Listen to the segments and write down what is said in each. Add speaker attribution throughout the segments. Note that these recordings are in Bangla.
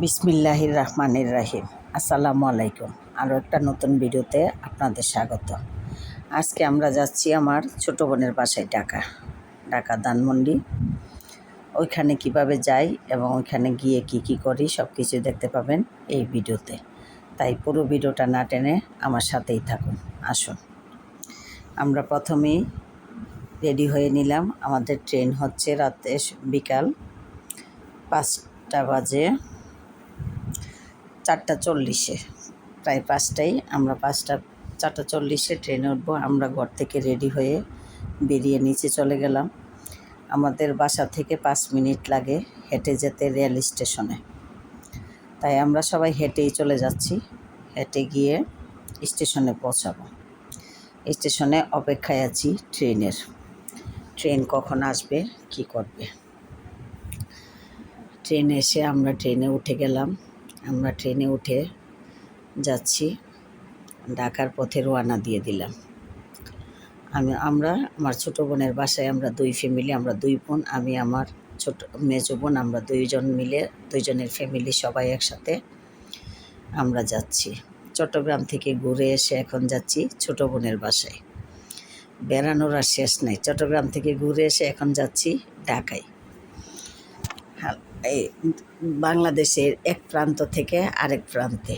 Speaker 1: বিসমিল্লাহির রহমানির রহিম। আসসালামু আলাইকুম। আরও একটা নতুন ভিডিওতে আপনাদের স্বাগত। আজকে আমরা যাচ্ছি আমার ছোটো বোনের বাসায় ঢাকা ধানমন্ডি। ওইখানে কিভাবে যাই এবং ওইখানে গিয়ে কি করি সব কিছু দেখতে পাবেন এই ভিডিওতে। তাই পুরো ভিডিওটা না টেনে আমার সাথেই থাকুন। আসুন, আমরা প্রথমেই রেডি হয়ে নিলাম। আমাদের ট্রেন হচ্ছে রাতে বিকাল 5টা বাজে 4:40, প্রায় 5টায়। আমরা 4:40 ট্রেনে উঠবো। আমরা ঘর থেকে রেডি হয়ে বেরিয়ে নিচে চলে গেলাম। আমাদের বাসা থেকে 5 মিনিট লাগে হেঁটে যেতে রেল স্টেশনে। তাই আমরা সবাই হেঁটেই চলে যাচ্ছি। হেঁটে গিয়ে স্টেশনে পৌঁছাবো। স্টেশনে অপেক্ষায় আছি ট্রেন কখন আসবে, কি করবে। ট্রেন এসে আমরা ট্রেনে উঠে গেলাম। আমরা ট্রেনে উঠে যাচ্ছি, ঢাকার পথে রওনা দিয়ে দিলাম। আমার ছোটো বোনের বাসায় আমরা 2 ফ্যামিলি, আমরা 2 বোন, আমি আমার ছোট মেজো বোন, আমরা 2 জন মিলে 2 জনের ফ্যামিলি সবাই একসাথে আমরা যাচ্ছি। চট্টগ্রাম থেকে ঘুরে এসে এখন যাচ্ছি ছোটো বোনের বাসায়। বেড়ানোর আর শেষ নেই। চট্টগ্রাম থেকে ঘুরে এসে এখন যাচ্ছি ঢাকায়। এই বাংলাদেশের এক প্রান্ত থেকে আরেক প্রান্তে।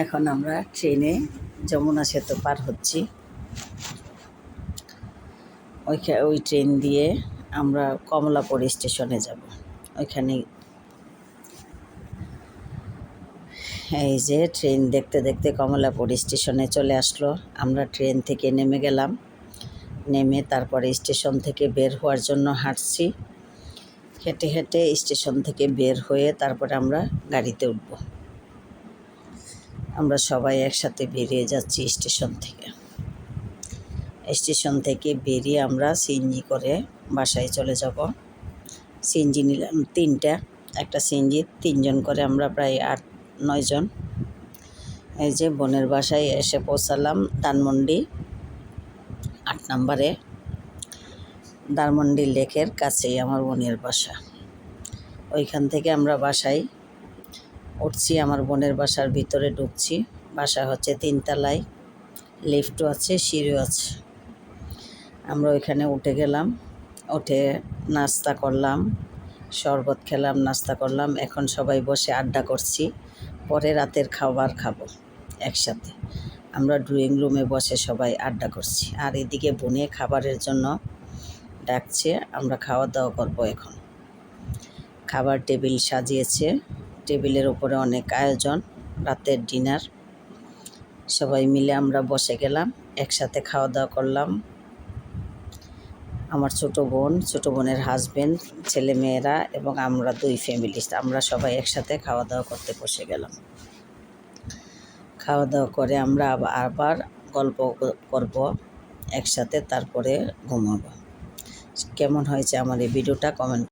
Speaker 1: এখন আমরা ট্রেনে যমুনা সেতু পার হচ্ছি। ওই ট্রেন দিয়ে আমরা কমলাপুর স্টেশনে যাব। ওইখানে এই যে ট্রেন দেখতে দেখতে কমলাপুর স্টেশনে চলে আসলো। আমরা ট্রেন থেকে নেমে গেলাম। নেমে তারপরে স্টেশন থেকে বের হওয়ার জন্য হাঁটছি। হেঁটে হেঁটে স্টেশন থেকে বের হয়ে তারপরে আমরা গাড়িতে উঠব। আমরা সবাই একসাথে বেরিয়ে যাচ্ছি স্টেশন থেকে বেরিয়ে আমরা সিএনজি করে বাসায় চলে যাব। সিএনজি নিলাম 3টা, একটা সিএনজি 3 জন করে, আমরা প্রায় 8-9 জন। এই যে বোনের বাসায় এসে পৌঁছালাম ধানমন্ডি 8 নম্বরে। ধানমন্ডি লেকের কাছেই আমার বোনের বাসা। ওইখান থেকে আমরা বাসায় উঠছি। আমার বোনের বাসার ভিতরে ঢুকছি। বাসা হচ্ছে 3 তলায়, লিফটও আছে, সিঁড়িও আছে। আমরা ওইখানে উঠে গেলাম। উঠে নাস্তা করলাম, শরবত খেলাম, নাস্তা করলাম। এখন সবাই বসে আড্ডা করছি। পরে রাতের খাবার খাবো একসাথে। আমরা ড্রয়িং রুমে বসে সবাই আড্ডা করছি। আর এদিকে বোনে খাবারের জন্য ডাকছে, আমরা খাওয়া দাওয়া করবো এখন। খাবার টেবিল সাজিয়েছে, টেবিলের উপরে অনেক আয়োজন, রাতের ডিনার। সবাই মিলে আমরা বসে গেলাম, একসাথে খাওয়া দাওয়া করলাম। আমার ছোটো বোনের হাজবেন্ড, ছেলে মেয়েরা এবং আমরা 2 ফ্যামিলি, আমরা সবাই একসাথে খাওয়া দাওয়া করতে বসে গেলাম। খাওয়া দাওয়া করে আমরা আবার গল্প করব একসাথে, তারপরে ঘুমাবো। কেমন হয়েছে আমার এই ভিডিওটা কমেন্ট